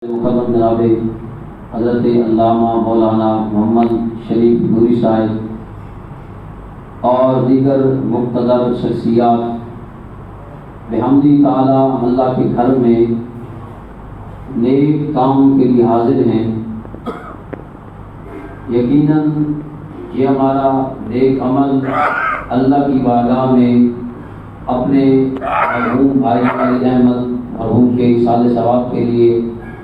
مکرم جناب حضرت علامہ مولانا محمد شریف نوری صاحب اور دیگر مقتدر شخصیات بحمدی تعالی اللہ کے گھر میں نیک کام کے لیے حاضر ہیں۔ یقیناً یہ ہمارا نیک عمل اللہ کی بارگاہ میں اپنے مرحوم بھائی خالد احمد مرحوم کے ایصال ثواب کے لیے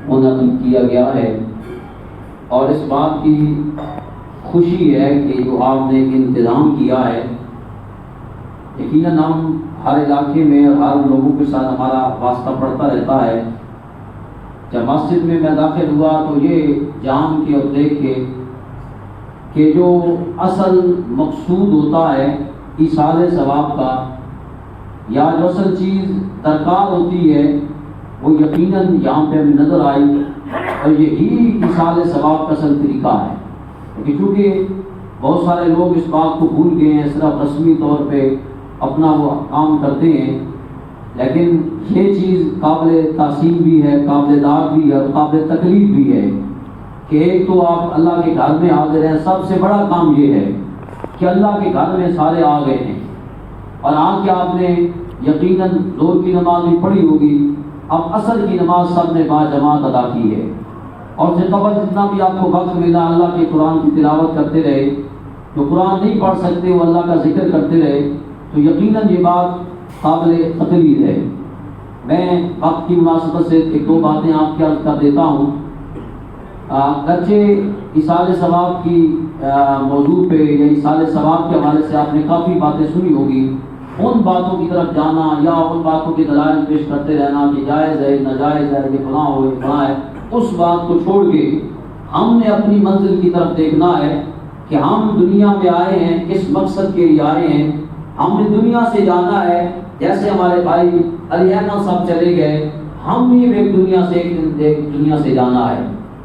منعقد کیا گیا ہے، اور اس بات کی خوشی ہے کہ جو آپ نے انتظام کیا ہے، یقیناً ہم ہر علاقے میں اور ہر لوگوں کے ساتھ ہمارا واسطہ پڑتا رہتا ہے۔ جب مسجد میں داخل ہوا تو یہ جان کے اور دیکھ کے کہ جو اصل مقصود ہوتا ہے ایصال ثواب کا، یا جو اصل چیز درکار ہوتی ہے، وہ یقیناً یہاں پہ ہمیں نظر آئی، اور یہی ایصال ثواب کا اصل طریقہ ہے۔ لیکن چونکہ بہت سارے لوگ اس بات کو بھول گئے ہیں، صرف رسمی طور پہ اپنا وہ کام کرتے ہیں، لیکن یہ چیز قابل تحسین بھی ہے، قابل داد بھی ہے اور قابل تکلیف بھی ہے کہ ایک تو آپ اللہ کے گھر میں حاضر ہیں۔ سب سے بڑا کام یہ ہے کہ اللہ کے گھر میں سارے آ گئے ہیں، اور آ کے آپ نے یقیناً ظہر کی نماز بھی پڑھی ہوگی، اب عصر کی نماز سب نے با جماعت ادا کی ہے، اور سے قبل جتنا بھی آپ کو وقت ملا اللہ کے قرآن کی تلاوت کرتے رہے۔ جو قرآن نہیں پڑھ سکتے وہ اللہ کا ذکر کرتے رہے، تو یقیناً یہ بات قابل تقلید ہے۔ میں وقت کی مناسبت سے ایک دو باتیں آپ کے عرض کر دیتا ہوں۔ اگرچہ ایصال ثواب کی موضوع پہ یا ایصال ثواب کے حوالے سے آپ نے کافی باتیں سنی ہوگی، ان باتوں کی طرف جانا یا ان باتوں کے دلائل پیش کرتے رہنا کہ جائز ہے ناجائز ہے، یہ فلاں ہو یہ فلاں ہے، اس بات کو چھوڑ کے ہم نے اپنی منزل کی طرف دیکھنا ہے کہ ہم دنیا میں آئے ہیں، کس مقصد کے لیے آئے ہیں۔ ہم نے دنیا سے جانا ہے، جیسے ہمارے بھائی علی احمد صاحب چلے گئے، ہم نے ایک دنیا سے جانا ہے۔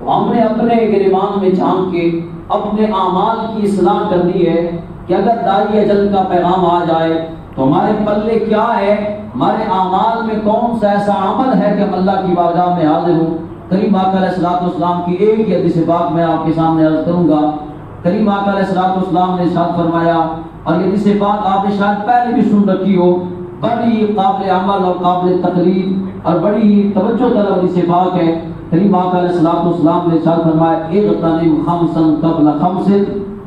ہم نے اپنے گریبان میں جھانک کے اپنے اعمال کی اصلاح کرنی ہے کہ اگر داعی اجل کا پیغام آ جائے تو ہمارے پلے کیا ہے، ہمارے اعمال میں کون سا ایسا عمل ہے کہ ہم اللہ کی بارگاہ میں حاضر ہوں۔ کریم آقا علیہ الصلوۃ والسلام کی ایک ہی حدیث پاک میں آپ کے سامنے عرض کروں گا۔ کریم آقا علیہ الصلوۃ والسلام نے ارشاد فرمایا، اور یہ حدیث پاک آپ نے شاید پہلے بھی سن رکھی ہو، بڑی قابل عمل اور قابل تقلید اور بڑی توجہ طلب حدیث پاک ہے۔ کریم آقا علیہ الصلوۃ والسلام نے ارشاد فرمایا، اغتنم خمسا قبل خمس،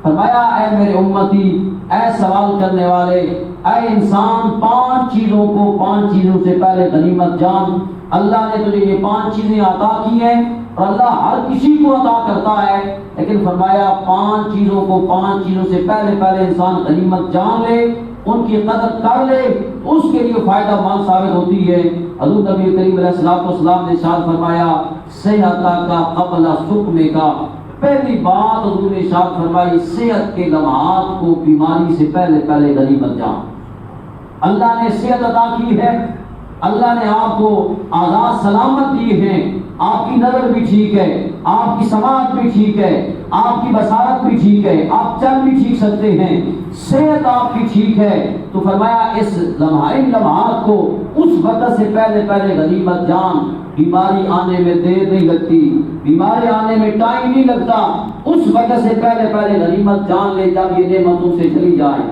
فرمایا اے میرے امتی، اے سوال کرنے والے، اے انسان، پانچ چیزوں کو پانچ چیزوں سے پہلے غنیمت جان۔ اللہ نے تجھے یہ پانچ چیزیں عطا کی ہیں، اور اللہ ہر کسی کو عطا کرتا ہے، لیکن فرمایا پانچ چیزوں کو پانچ چیزوں سے پہلے انسان غنیمت جان لے، ان کی قدر کر لے، اس کے لیے فائدہ مند ثابت ہوتی ہے۔ حضور نبی کریم علیہ الصلوۃ والسلام نے ارشاد فرمایا، صحت کا قبل سقم کا، پہلی بات حضور نے ارشاد فرمائی، صحت کے لمحات کو بیماری سے پہلے غنیمت جان۔ اللہ نے صحت عطا کی ہے، اللہ نے آپ کو آزاد سلامت دی ہے، آپ کی نظر بھی ٹھیک ہے، آپ کی سماعت بھی ٹھیک ہے، آپ کی بصارت بھی ٹھیک ہے، آپ چل بھی ٹھیک سکتے ہیں، صحت آپ کی ٹھیک ہے، تو فرمایا اس لمحات کو اس وقت سے پہلے غنیمت جان۔ بیماری آنے میں دیر نہیں لگتی، بیماری آنے میں ٹائم نہیں لگتا، اس وقت سے پہلے غنیمت جان لے جب یہ نعمت تم سے چلی جائے،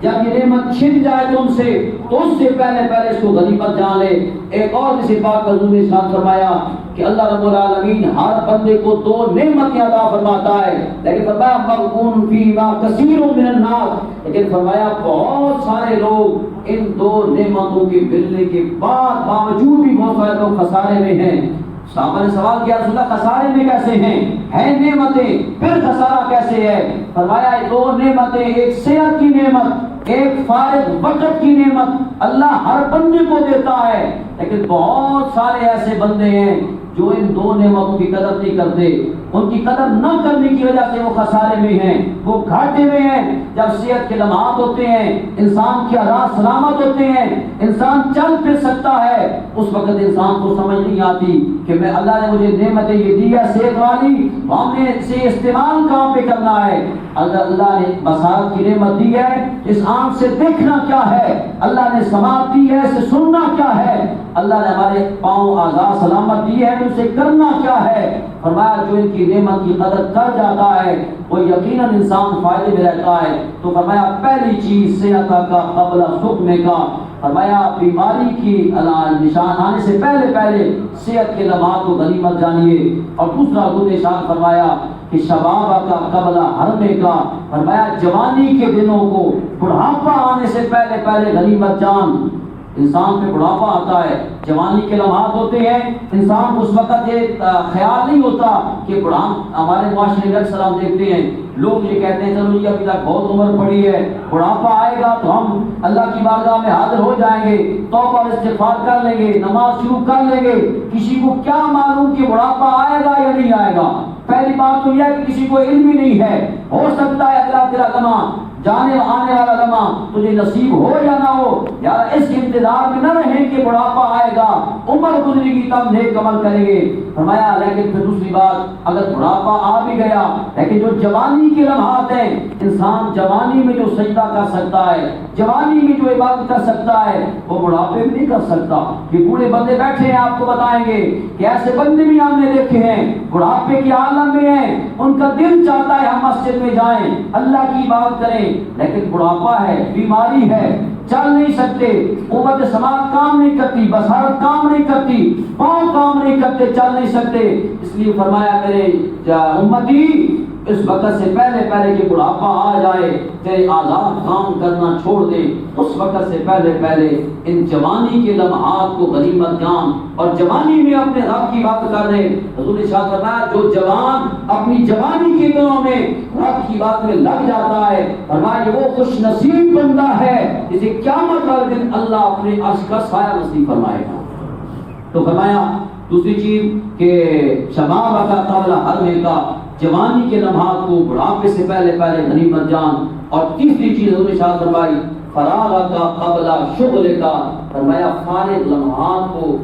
جب یہ نعمت چھن جائے تم سے، تو اس سے پہلے اس کو غنیمت جان لے۔ ایک اور جسے پاک حضور نے ارشاد فرمایا کہ اللہ رب العالمین ہر بندے کو دو نعمتیں عطا فرماتا ہے، لیکن فرمایا مغبون فیما کثیر من الناس، لیکن فرمایا بہت سارے لوگ ان دو نعمتوں کے ملنے کے باوجود بھی بہت سارے لوگ خسارے میں ہیں۔ صحابہ نے سوال کیا، رسول اللہ خسارے میں کیسے ہیں نعمتیں، پھر خسارہ کیسے ہے؟ فرمایا دو نعمتیں، ایک صحت کی نعمت، ایک فارغ وقت کی نعمت اللہ ہر بندے کو دیتا ہے، لیکن بہت سارے ایسے بندے ہیں جو ان دو نعمتوں کی قدر نہیں کرتے، ان کی قدر نہ کرنے کی وجہ سے وہ خسارے میں ہیں، وہ گھاٹے میں ہیں۔ جب صحت کے لمحات ہوتے ہیں، انسان کی آزاد سلامت ہوتے ہیں، انسان چل پھر سکتا ہے، اس وقت انسان کو سمجھ نہیں آتی کہ میں اللہ نے مجھے نعمتیں یہ دی ہے صحت والی، ہم نے اسے استعمال کہاں پہ کرنا ہے۔ اگر اللہ نے بصارت کی نعمت دی ہے، اس آنکھ سے دیکھنا کیا ہے، اللہ نے سماعت دی ہے، اسے سننا کیا ہے، اللہ نے ہمارے پاؤں آزاد سلامت دی ہے، سے کرنا کیا ہے؟ فرمایا جو ان کی نعمت کی قدر کر جاتا ہے وہ یقیناً انسان فائدے میں رہتا ہے۔ تو فرمایا پہلی چیز صحت کا قبل سقم کا، فرمایا بیماری کی نشان آنے سے پہلے صحت کے لمحات کو غنیمت جانیے۔ اور دوسرا حضور نے ارشاد فرمایا کہ شباب کا قبل حرمے کا، فرمایا جوانی کے دنوں کو بڑھاپا آنے سے پہلے غنیمت جان۔ انسان پہ بڑھاپا آتا ہے، جوانی کے لمحات ہوتے ہیں، انسان اس وقت یہ خیال نہیں ہوتا کہ ہمارے معاشرے میں اکثر ہم دیکھتے ہیں لوگ یہ کہتے ہیں چلو جی ابھی تک بہت عمر پڑی ہے، بڑھاپا آئے گا تو ہم اللہ کی بارگاہ میں حاضر ہو جائیں گے، توبہ اور استغفار کر لیں گے، نماز شروع کر لیں گے۔ کسی کو کیا معلوم کہ بڑھاپا آئے گا یا نہیں آئے گا؟ پہلی بات تو یہ ہے کہ کسی کو علم ہی نہیں ہے، ہو سکتا ہے اللہ تیرا لمحہ جانے آنے والا لمحہ تجھے نصیب ہو یا نہ ہو، یار اس انتظار میں نہ رہیں کہ بڑھاپا آئے گا، عمر گزرے گی تب نیک عمل کریں گے۔ فرمایا لیکن پھر دوسری بات، اگر بڑھاپا آ بھی گیا لیکن جو جوانی کے لمحات ہیں، انسان جوانی میں جو سجدہ کر سکتا ہے، جوانی میں جو عبادت کر سکتا ہے، وہ بڑھاپے میں نہیں کر سکتا۔ یہ بوڑھے بندے بیٹھے ہیں آپ کو بتائیں گے کہ ایسے بندے بھی ہم نے دیکھے ہیں بڑھاپے کے عالم میں ہیں، ان کا دل چاہتا ہے ہم مسجد میں جائیں، اللہ کی عبادت کریں، لیکن بڑھاپا ہے، بیماری ہے، چل نہیں سکتے، قوت سماعت کام نہیں کرتی، بصارت کام نہیں کرتی، پاؤں کام نہیں کرتے، چل نہیں سکتے۔ اس لیے فرمایا میرے امتی اس وقت سے پہلے کہ بڑھاپا آ جائے، تیرے آزاد کام کرنا چھوڑ دے، اس وقت سے پہلے ان جوانی کے لمحات کو غنیمت جان اور جوانی میں اپنے رب کی بات کر دے۔ حضور نے ارشاد فرمایا جو جوان اپنی جوانی کے دنوں میں رب کی بات میں لگ جاتا ہے، فرمایا یہ وہ خوش نصیب بندہ ہے جسے قیامت والے دن اللہ اپنے عرش کا سایہ نصیب فرمائے گا۔ تو فرمایا دوسری چیز کہ شباب کا قبل حرمے کا، جوانی کے لمحات کو بڑھاپے سے پہلے غنیمت جان۔ اور تیسری چیز حضور نے ارشاد فرمائی فراغ کا قبل شغل کا، فرمایا فارغ لمحات کو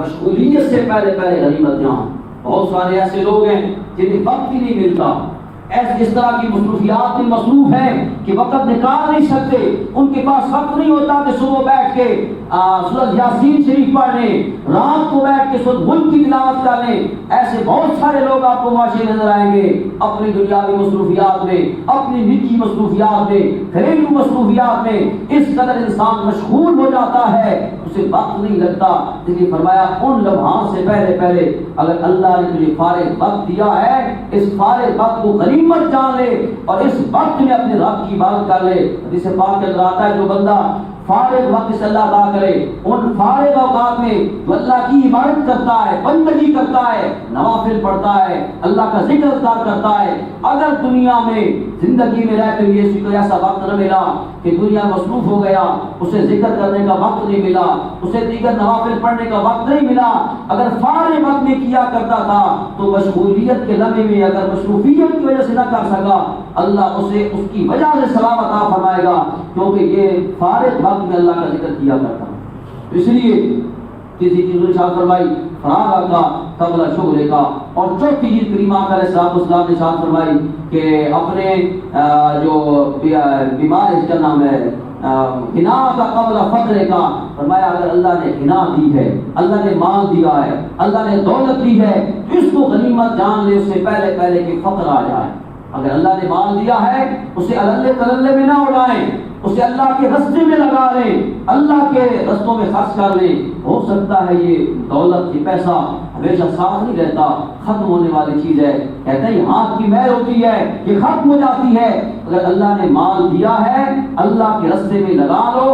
مشغولیت سے پہلے غنیمت جان۔ بہت سارے ایسے لوگ ہیں جنہیں وقت ہی نہیں ملتا، اس طرح کی مصروفیات میں مصروف ہیں کہ وقت نکال نہیں سکتے، ان کے پاس وقت نہیں ہوتا کہ صبح بیٹھ کے سورۃ یاسین شریف پڑھ لیں، رات کو بیٹھ کے سورۃ ملک کی تلاوت کر لیں۔ ایسے بہت سارے لوگ آپ کو معاشرے میں نظر آئیں گے، اپنی دنیاوی مصروفیات میں، اپنی نجی مصروفیات میں، گھریلو مصروفیات میں اس قدر انسان مشغول ہو جاتا ہے اسے وقت نہیں لگتا۔ اس لیے فرمایا ان لمحات سے پہلے اگر اللہ نے تجھے فارغ وقت دیا ہے، اس فارغ وقت کو غنیمت جان لے اور اس وقت میں اپنے رب کی عبادت کر لے۔ حدیث پاک میں آتا ہے جو بندہ فارغ وقت سے اللہ ادا کرے، ان فارغ اوقات میں جو اللہ کی عبادت کرتا ہے، بندگی کرتا ہے، نوافل پڑھتا ہے، اللہ کا ذکر اذکار کرتا ہے، اگر دنیا میں زندگی میں رہتے ہوئے اس کو ایسا وقت نہ ملا کہ دنیا مصروف ہو گیا، اسے ذکر کرنے کا وقت نہیں ملا، اسے دیگر نوافل پڑھنے کا وقت نہیں ملا، اگر فارغ وقت میں کیا کرتا تھا تو مشغولیت کے لمحے میں اگر مصروفیت کی وجہ سے نہ کر سکا، اللہ اسے اس کی وجہ سے ثواب عطا فرمائے گا، کیونکہ یہ فارغ وقت میں اللہ کا ذکر کیا کرتا ہے۔ اس لیے کسی چیز نے ارشاد فرمائی فراغ کا قبل شغل کا۔ اور چوتھی چیز کریم آقا علیہ السلام نے ارشاد فرمائی کہ اپنے جو بیمار اس کا نام ہے غنا کا قبل فقر کا، فرمایا اگر اللہ نے غنا دی ہے، اللہ نے مال دیا ہے، اللہ نے دولت دی ہے تو اس کو غنیمت جان لے، اس سے پہلے کہ فقر آ جائے۔ اگر اللہ نے مال دیا ہے اسے اللہ تللے میں نہ اڑائیں، اسے اللہ کے رستے میں لگا لیں، اللہ کے رستوں میں خرچ کر لیں۔ ہو سکتا ہے یہ دولت یہ پیسہ ہمیشہ ساتھ نہیں رہتا، ختم ہونے والی چیز ہے، کہتے ہیں ہاتھ کی مہر ہوتی ہے، یہ ختم ہو جاتی ہے۔ اگر اللہ نے مال دیا ہے اللہ کے رستے میں لگا لو،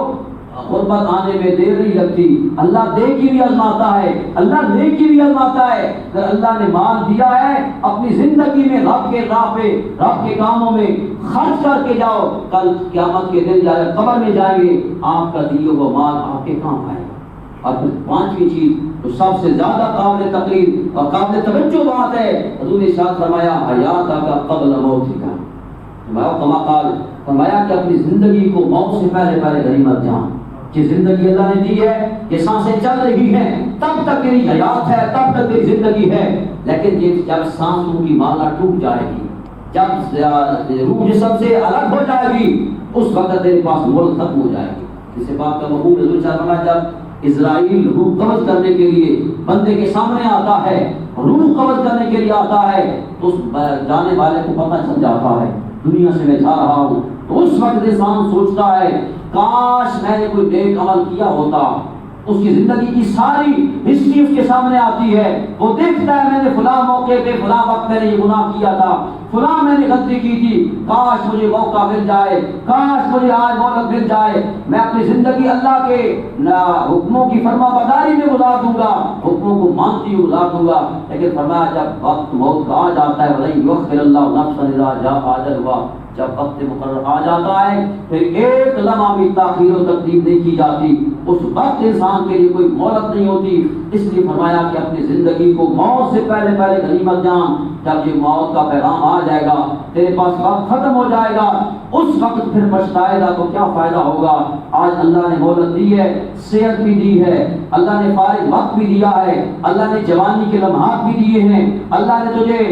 غربت آنے میں دیر نہیں لگتی، اللہ دے کی بھی آزماتا ہے، اللہ لے کی بھی آزماتا ہے۔ اگر اللہ نے مال دیا ہے اپنی زندگی میں رب کے راہ پہ، رب کے کاموں میں خرچ کر کے جاؤ، کل قیامت کے دن جب قبر میں جائیں گے آپ کا دیا ہوا مال آپ کے کام آئے گا۔ اور پھر پانچویں چیز جو سب سے زیادہ قابل تقریر اور قابل توجہ بات ہے، حضور نے ارشاد فرمایا حیات کا قبل موت کا، فرمایا کہ اپنی زندگی کو موت سے پہلے غنیمت جان۔ کہ زندگی اللہ نے دی ہے، یہ سانسیں چل رہی ہیں، تب تک تیری حیات ہے، تب تک تیری زندگی ہے، لیکن جب سانسوں کی مالا ٹوٹ جائے گی، جب روح جسم سے الگ ہو جائے گی، اس وقت تیرے پاس مول ختم ہو جائے گی۔ اس سے بات کا مفہوم حضور صلی اللہ علیہ وسلم جب اسرائیل روح قبض کرنے کے لیے بندے کے سامنے آتا ہے، روح قبض کرنے کے لیے آتا ہے، تو اس جانے والے کو پتہ چل جاتا ہے دنیا سے میں جا رہا ہوں، تو اس وقت انسان سوچتا ہے کاش میں نے کوئی نیک عمل کیا ہوتا۔ اس کی زندگی کی ساری ہسٹری اس کے سامنے آتی ہے، وہ دیکھتا ہے میں نے فلاں موقع پہ فلاں وقت میں نے یہ گناہ کیا تھا، فلاں میں نے غلطی کی تھی، کاش مجھے موقع مل جائے، کاش مجھے آج مہلت مل جائے، میں اپنی زندگی اللہ کے حکموں کی فرما برداری میں گزار دوں گا، حکموں کو مانتی ہوئے گزار دوں گا۔ لیکن فرمایا جب وقت موت کا آ جاتا ہے وَلَن يُؤَخِّرَ اللَّهُ نَفْسًا إِذَا جَاءَ أَجَلُهَا، جب وقت مقرر آ جاتا ہے پھر ایک لمحہ بھی تاخیر و تقدیم نہیں کی جاتی، اس وقت انسان کے لیے کوئی مہلت نہیں ہوتی۔ اس لیے فرمایا کہ اپنی زندگی کو موت سے پہلے غنیمت جان، جب یہ موت کا پیغام آ جائے گا، تیرے پاس وقت ختم ہو جائے گا، اس وقت پھر پچھتائے گا تو کیا فائدہ ہوگا۔ آج اللہ نے مہلت دی ہے، صحت بھی دی ہے، اللہ نے فارغ وقت بھی دیا ہے، اللہ نے جوانی کے لمحات بھی دیے ہیں، اللہ نے تجھے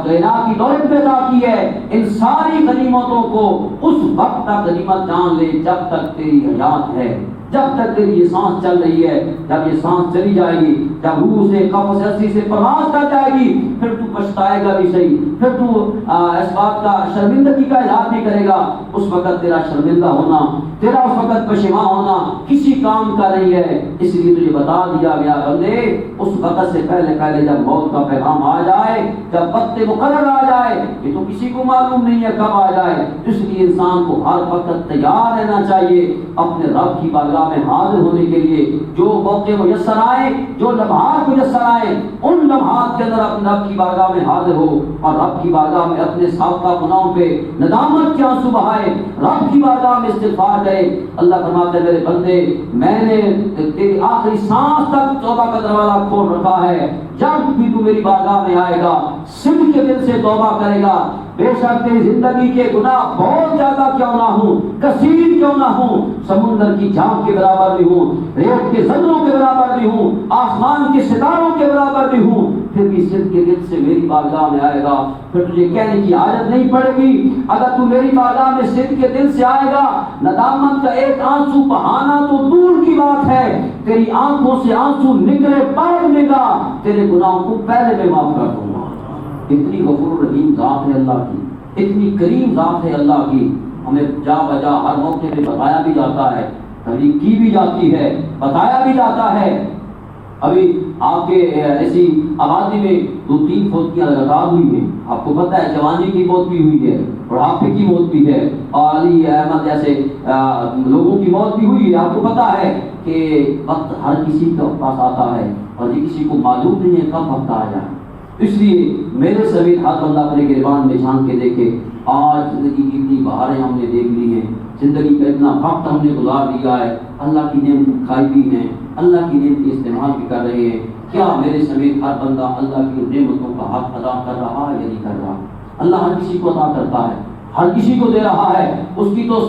غنا کی دولت بھی عطا کی ہے۔ ان ساری غنیمتوں کو اس وقت تک غنیمت جان لے جب تک تیری حیات ہے، جب تک تیری یہ سانس چل رہی ہے۔ جب یہ سانس چلی جائے گی، جب روح سے قبض ہستی سے پرواز کر جائے گی، پھر تو پچھتائے گا بھی صحیح، پھر تو اس بات کا شرمندگی کا اظہار بھی کرے گا۔ اس وقت تیرا شرمندہ ہونا، تیرا اس وقت پشیمان ہونا کسی کام کا نہیں ہے۔ اس لیے تجھے بتا دیا گیا بندے، اس وقت سے پہلے جب موت کا پیغام آ جائے، جب وقت مقرر آ جائے، یہ تو کسی کو معلوم نہیں ہے کب آ جائے، اس لیے انسان کو ہر وقت تیار رہنا چاہیے اپنے رب کی بارگاہ میں حاضر ہونے کے لیے۔ جو موقع میسر آئے، جو لمحات میسر آئے، ان لمحات کے اندر اپنے رب کی بارگاہ میں حاضر ہو اور رب کی بارگاہ میں اپنے سابقہ گناہوں پہ ندامت کے آنسو بہائے، رب کی بارگاہ میں استغفار کرے۔ اللہ فرماتے ہیں میرے بندے، میں نے تیری آخری سانس تک توبہ کا دروازہ کھول رکھا ہے، جب بھی تو میری بارگاہ میں آئے گا صدق کے دل سے توبہ کرے گا، بے شک تیری زندگی کے گناہ بہت زیادہ کیوں نہ ہوں، کثیر کیوں نہ ہوں، سمندر کی جھاگ کے برابر بھی ہوں، ریت کے ذروں کے برابر بھی ہوں، آسمان کے ستاروں کے برابر بھی ہوں، پھر بھی صدق کے دل سے میری بارگاہ میں آئے گا، پھر تجھے کہنے کی حاجت نہیں پڑے گی۔ اگر تو میری بارگاہ میں صدق کے دل سے آئے گا، ندامت کا ایک آنسو بہانا تو دور کی بات ہے، تیری آنکھوں سے آنسو نکلے بعد میں گا، تیرے گناہوں کو پہلے میں معاف کر دوں گا۔ اتنی غفور رحیم ذات ہے اللہ کی، اتنی کریم ذات ہے اللہ کی، ہمیں جا بجا ہر موقع پہ بتایا بھی جاتا ہے، تبلیغ کی بھی جاتی ہے، بتایا بھی جاتا ہے۔ ابھی آپ کے ایسی آبادی میں 2-3 فوتیاں لگاتار ہوئی ہیں، آپ کو پتہ ہے جوانی کی موت بھی ہوئی ہے، بڑھاپے کی موت بھی ہے، اور علی احمد جیسے لوگوں کی موت بھی ہوئی ہے۔ آپ کو پتہ ہے کہ وقت ہر کسی کے پاس آتا ہے اور یہ کسی کو معلوم نہیں ہے کب وقت آ جائے۔ اس لیے میرے سمیت ہر بندہ اپنے گریبان میں جھانک کے دیکھے، آج زندگی کی اتنی بہاریں ہم نے دیکھ لی ہیں، زندگی کا اتنا وقت ہم نے گزار دیا ہے، اللہ کی نعمت کھائی بھی ہیں، اللہ کی نعمت کی استعمال بھی کر رہے ہیں، کیا میرے سمیت ہر بندہ اللہ کی نعمتوں کا حق ادا کر رہا ہے یا نہیں کر رہا؟ اللہ ہر کسی کو عطا کرتا ہے، ہر کسی کو دے رہا ہے، اس کی تو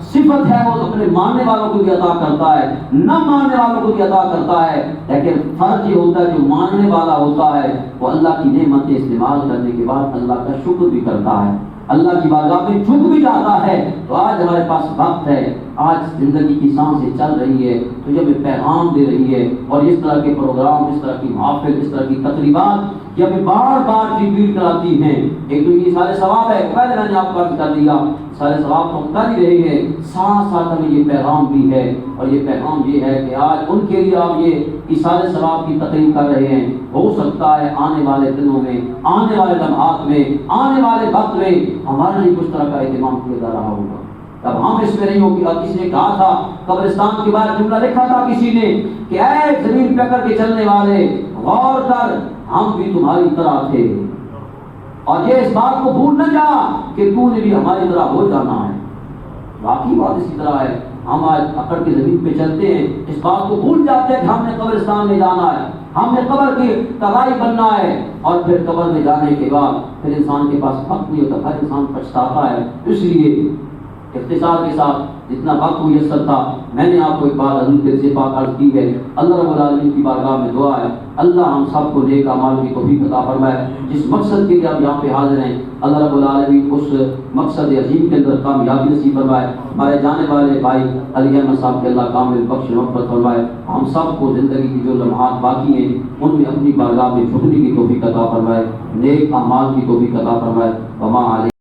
صفت ہے، وہ اپنے ماننے والوں کو بھی عطا کرتا ہے، نہ ماننے والوں کو بھی عطا کرتا ہے، لیکن فرق یہ ہوتا ہے جو ماننے والا ہوتا ہے وہ اللہ کی نعمتیں استعمال کرنے کے بعد اللہ کا شکر بھی کرتا ہے، اللہ کی بارگاہ میں جھک بھی جاتا ہے۔ تو آج ہمارے پاس وقت ہے، آج زندگی کی سانسیں چل رہی ہے، تو یہ ہمیں پیغام دے رہی ہے، اور اس طرح کے پروگرام، اس طرح کی محافل، اس طرح کی تقریبات یہ ہمیں بار بار ریپیٹ کراتی ہیں۔ ایک تو یہ سارے ثواب ہے، پہلے میں نے آپ کو عرض کر دیا، سارے ثواب تو ہم کر ہی رہے ہیں، ساتھ ساتھ ہمیں یہ پیغام بھی ہے، اور یہ پیغام یہ ہے کہ آج ان کے لیے آپ یہ سارے ثواب کی تقریب کر رہے ہیں، ہو سکتا ہے آنے والے دنوں میں، آنے والے لمحات میں، آنے والے وقت میں ہمارے لیے کچھ طرح کا اہتمام کیا جا رہا ہوگا۔ تب ہم اس میں نہیں ہو کہ کسی نے کہا تھا، قبرستان کے بعد جملہ لکھا تھا کسی نے کہ اے زمین پہ کر کے چلنے والے، غور کر، ہم بھی تمہاری طرح تھے، اور یہ اس بات کو بھول نہ جا کہ تو نے بھی ہماری طرح ہو جانا ہے۔ واقعی بات اسی طرح ہے، ہم آج اکڑ کے زمین پہ چلتے ہیں، اس بات کو بھول جاتے ہیں کہ ہم نے قبرستان میں جانا ہے، ہم نے قبر کی تباہی بننا ہے، اور پھر قبر میں جانے کے بعد پھر انسان کے پاس وقت نہیں ہوتا، ہر انسان پچھتاتا ہے۔ اس لیے اختصار کے ساتھ جتنا وقت میسر تھا میں نے آپ کو ایک بات حضرت سے پاک عرض کی ہے۔ اللہ رب العالمین کی بارگاہ میں دعا ہے اللہ ہم سب کو نیک اعمال کی توفیق عطا فرمائے۔ جس مقصد کے لیے آپ یہاں پہ حاضر ہیں اللہ رب العالمین اس مقصد عظیم کے اندر کامیابی نصیب فرمائے۔ ہمارے جانے والے بھائی علی احمد صاحب کے اللہ کامل بخش مغفرت فرمائے۔ ہم سب کو زندگی کی جو لمحات باقی ہیں ان میں اپنی بارگاہ میں جھکنے کی توفیق عطا فرمائے، نیک اعمال کی توفیق عطا فرمائے۔ وما علیہ